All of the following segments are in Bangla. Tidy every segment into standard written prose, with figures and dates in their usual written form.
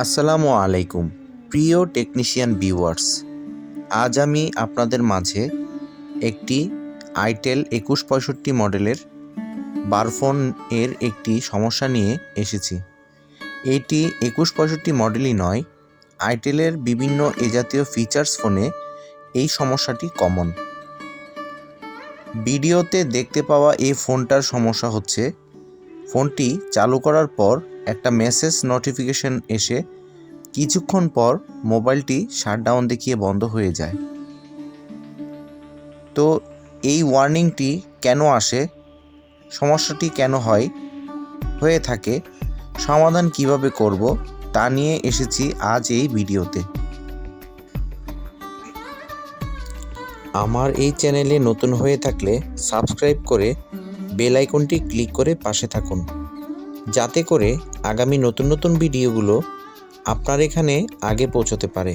আসসালামু আলাইকুম প্রিয় টেকনিশিয়ান ভিউয়ার্স। আজ আমি আপনাদের মাঝে একটি আইটেল 2165 মডেলের বারফোন এর একটি সমস্যা নিয়ে এসেছি। এটি 2165 মডেলই নয়, আইটেলের বিভিন্ন এ জাতীয় ফিচার্স ফোনে এই সমস্যাটি কমন। ভিডিওতে দেখতে পাওয়া এই ফোনটার সমস্যা হচ্ছে, ফোনটি চালু করার পর একটা মেসেজ নোটিফিকেশন এসে কিছুক্ষণ পর মোবাইলটি শাটডাউন দেখিয়ে বন্ধ হয়ে যায়। তো এই ওয়ার্নিংটি কেন আসে, সমস্যাটি কেন হয়ে থাকে, সমাধান কিভাবে করব তা নিয়ে এসেছি আজ এই ভিডিওতে। আমার এই চ্যানেলে নতুন হয়ে থাকলে সাবস্ক্রাইব করে বেল আইকনটি ক্লিক করে পাশে থাকুন, যাতে করে আগামী নতুন ভিডিওগুলো আপনার এখানে আগে পৌঁছতে পারে।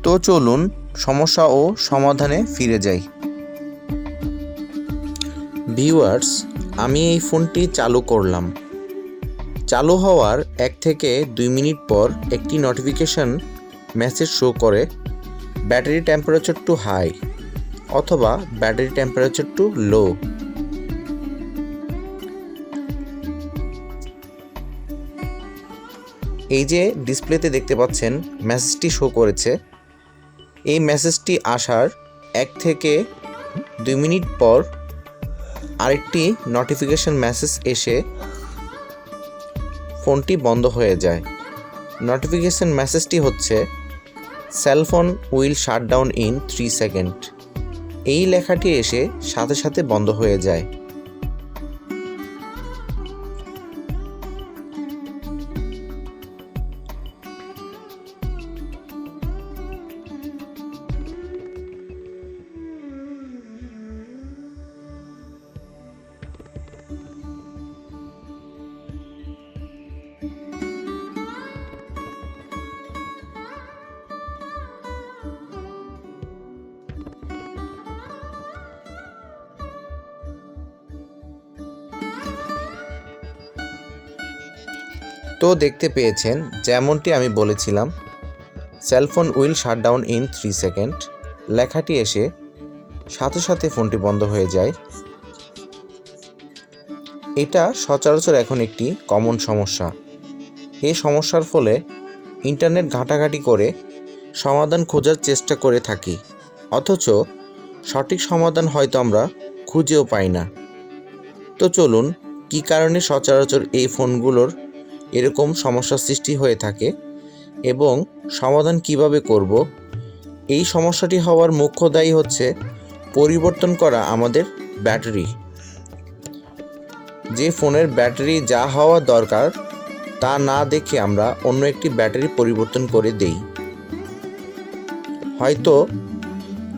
তো চলুন সমস্যা ও সমাধানে ফিরে যাই। ভিউয়ার্স, আমি এই ফোনটি চালু করলাম। চালু হওয়ার 1 থেকে 2 মিনিট পর একটি নোটিফিকেশন মেসেজ শো করে ব্যাটারি টেম্পারেচার টু হাই অথবা ব্যাটারি টেম্পারেচার টু লো। এই যে ডিসপ্লেতে দেখতে পাচ্ছেন মেসেজটি শো করেছে, এই মেসেজটি আসার 1 থেকে 2 মিনিট পর আরেকটি নোটিফিকেশন মেসেজ এসে ফোনটি বন্ধ হয়ে যায়। নোটিফিকেশন মেসেজটি হচ্ছে cellphone will shut down in 3 second. এই লেখাটি এসে সাথে সাথে বন্ধ হয়ে যায়। তো দেখতে পেয়েছেন যেমনটি আমি বলেছিলাম, cellphone will shut down in 3 second লেখাটি এসে সাথে সাথে ফোনটি বন্ধ হয়ে যায়। এটা সচরাচর এখন একটি কমন সমস্যা। এই সমস্যার ফলে ইন্টারনেট ঘাঁটাঘাঁটি করে সমাধান খোঁজার চেষ্টা করে থাকি, অথচ সঠিক সমাধান হয়তো আমরা খুঁজেও পাই না। তো চলুন কী কারণে সচরাচর এই ফোনগুলোর এরকম সমস্যার সৃষ্টি হয়ে থাকে এবং সমাধান কিভাবে করব। এই সমস্যাটি হওয়ার মুখ্য দায়ী হচ্ছে পরিবর্তন করা আমাদের ব্যাটারি। যে ফোনের ব্যাটারি যা হওয়া দরকার তা না দেখে আমরা অন্য একটি ব্যাটারি পরিবর্তন করে দেই। হয়তো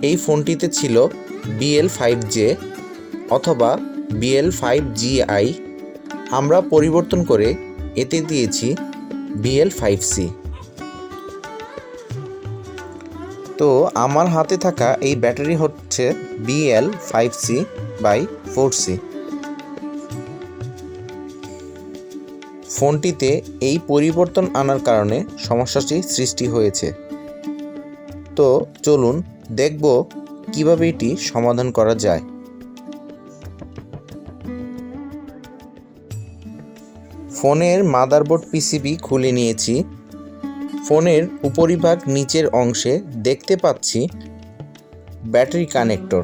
এই ফোনটিতে ছিল BL5J অথবা BL5GI, আমরা পরিবর্তন করে এতে দিয়েছি BL5C। তো আমার হাতে থাকা এই ব্যাটারি হচ্ছে BL5C/4C। ফোনটিতে এই পরিবর্তন আনার কারণে সমস্যাটি সৃষ্টি হয়েছে। তো চলুন দেখব কিভাবে এটি সমাধান করা যায়। ফোনের মাদারবোর্ড পিসিবি খুলে নিয়েছি। ফোনের উপরিভাগ নিচের অংশে দেখতে পাচ্ছি ব্যাটারি কানেক্টর।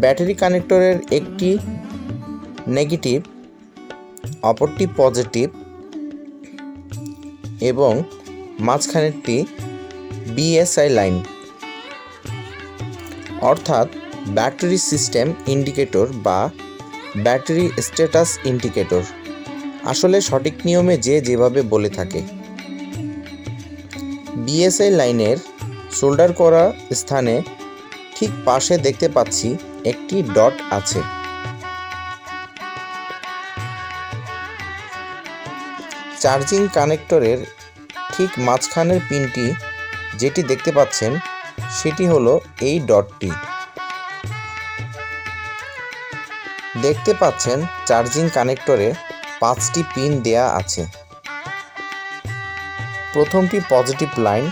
ব্যাটারি কানেক্টরের একটি নেগেটিভ, অপরটি পজিটিভ এবং মাঝখানেরটি BSI লাইন, অর্থাৎ ব্যাটারি সিস্টেম ইন্ডিকেটর বা ব্যাটারি স্ট্যাটাস ইন্ডিকেটর। আসলে সঠিক নিয়মে যেভাবে বলে থাকে। BSI লাইনের সোল্ডার করা স্থানে ঠিক পাশে দেখতে পাচ্ছি একটি ডট আছে। চার্জিং কানেক্টরের ঠিক মাঝখানের পিনটি যেটি দেখতে পাচ্ছেন সেটি হলো এই ডটটি। দেখতে পাচ্ছেন চার্জিং কানেক্টরে 5টি পিন দেয়া আছে। প্রথমটি পজিটিভ লাইন,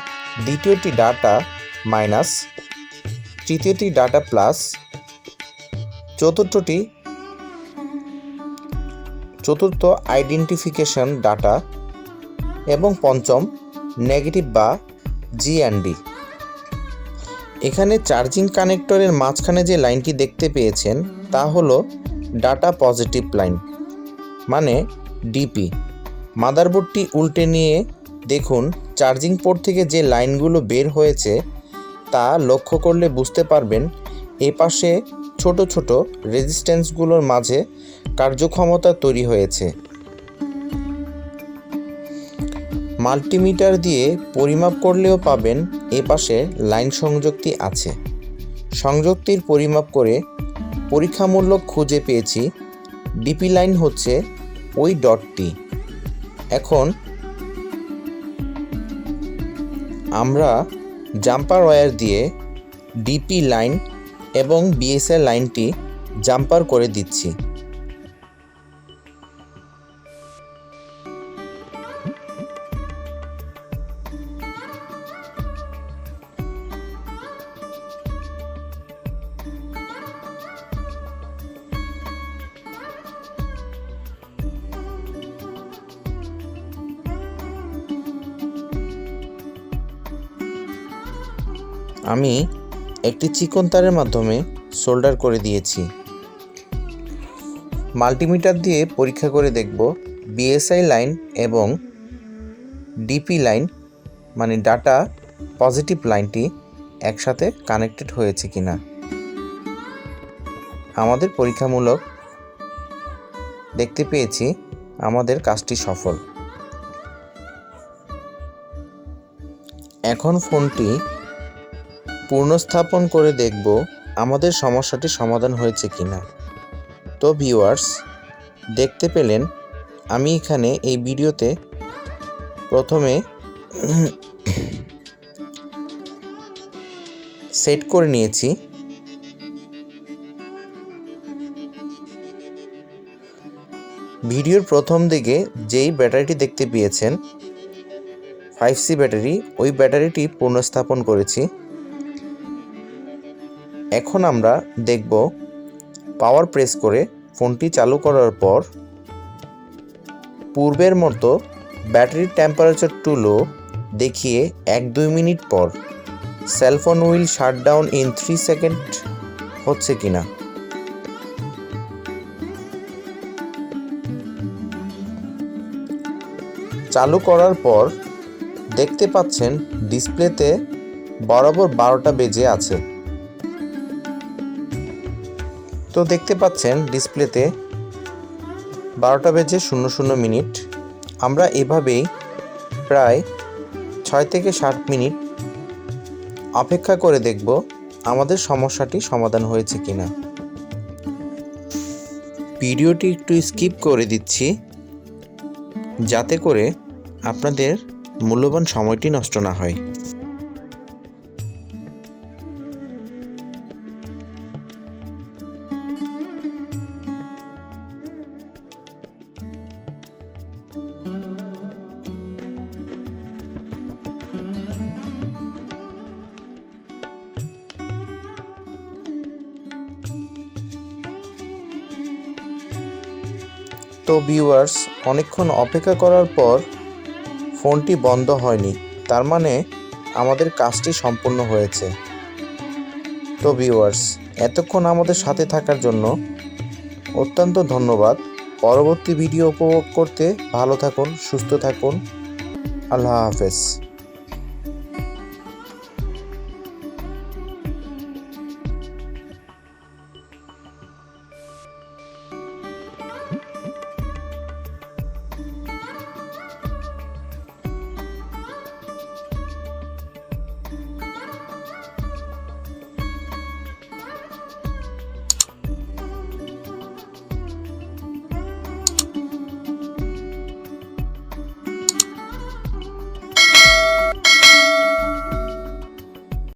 দ্বিতীয়টি ডাটা মাইনাস, তৃতীয়টি ডাটা প্লাস, চতুর্থ আইডেন্টিফিকেশন ডাটা এবং পঞ্চম নেগেটিভ বা GND। এখানে চার্জিং কানেক্টরের মাঝখানে যে লাইনটি দেখতে পেয়েছেন তা হলো ডাটা পজিটিভ লাইন, মানে ডিপি। মাদারবোর্ডটি উল্টে নিয়ে দেখুন চার্জিং পোর্ট থেকে যে লাইনগুলো বের হয়েছে তা লক্ষ্য করলে বুঝতে পারবেন এপাশে ছোট ছোট রেজিস্ট্যান্সগুলোর মাঝে কার্যক্ষমতা তৈরি হয়েছে। মাল্টিমিটার দিয়ে পরিমাপ করলেও পাবেন এপাশে লাইন সংযোগটি আছে। সংযোগটির পরিমাপ করে পরীক্ষামূলক খুঁজে পেয়েছি ডিপি লাইন হচ্ছে ওই ডটটি। এখন আমরা জাম্পার ওয়্যার দিয়ে ডিপি লাইন এবং বিএসএল লাইনটি জাম্পার করে দিচ্ছি। আমি একটি চিকন তারের মাধ্যমে সোল্ডার করে দিয়েছি। মাল্টিমিটার দিয়ে পরীক্ষা করে দেখব বিএসআই লাইন এবং ডিপি লাইন মানে ডাটা পজিটিভ লাইনটি একসাথে কানেক্টেড হয়েছে কিনা। আমাদের পরীক্ষামূলক দেখতে পেয়েছি আমাদের কাজটি সফল। এখন ফোনটি পুনঃস্থাপন করে দেখব আমাদের সমস্যাটি সমাধান হয়েছে কিনা। তো ভিউয়ার্স, দেখতে পেলেন আমি এখানে এই ভিডিওতে প্রথমে সেট করে নিয়েছি। ভিডিওর প্রথম দিকে যেই ব্যাটারিটি দেখতে পেয়েছেন 5C ব্যাটারি, ওই ব্যাটারিটি পুনঃস্থাপন করেছি। এখন আমরা দেখব পাওয়ার প্রেস করে ফোনটি চালু করার পর পূর্বের মতো ব্যাটারির টেম্পারেচার টু লো দেখিয়ে 1-2 মিনিট পর cellphone will shutdown in 3 second হচ্ছে কিনা। চালু করার পর দেখতে পাচ্ছেন ডিসপ্লেতে বরাবর 12টা বেজে আছে। তো দেখতে পাচ্ছেন ডিসপ্লেতে 12টা বেজে 00 মিনিট। আমরা এভাবেই প্রায় 6 থেকে 7 মিনিট অপেক্ষা করে দেখব আমাদের সমস্যাটি সমাধান হয়েছে কিনা। ভিডিওটি একটু স্কিপ করে দিচ্ছি যাতে করে আপনাদের মূল্যবান সময়টি নষ্ট না হয়। তো ভিউয়ার্স, অনেকক্ষণ অপেক্ষা করার পর ফোনটি বন্ধ হয়নি, তার মানে আমাদের কাজটি সম্পূর্ণ হয়েছে। তো ভিউয়ার্স, এতক্ষণ আমাদের সাথে থাকার জন্য অত্যন্ত ধন্যবাদ। পরবর্তী ভিডিও উপভোগ করতে ভালো থাকুন, সুস্থ থাকুন। আল্লাহ হাফেজ।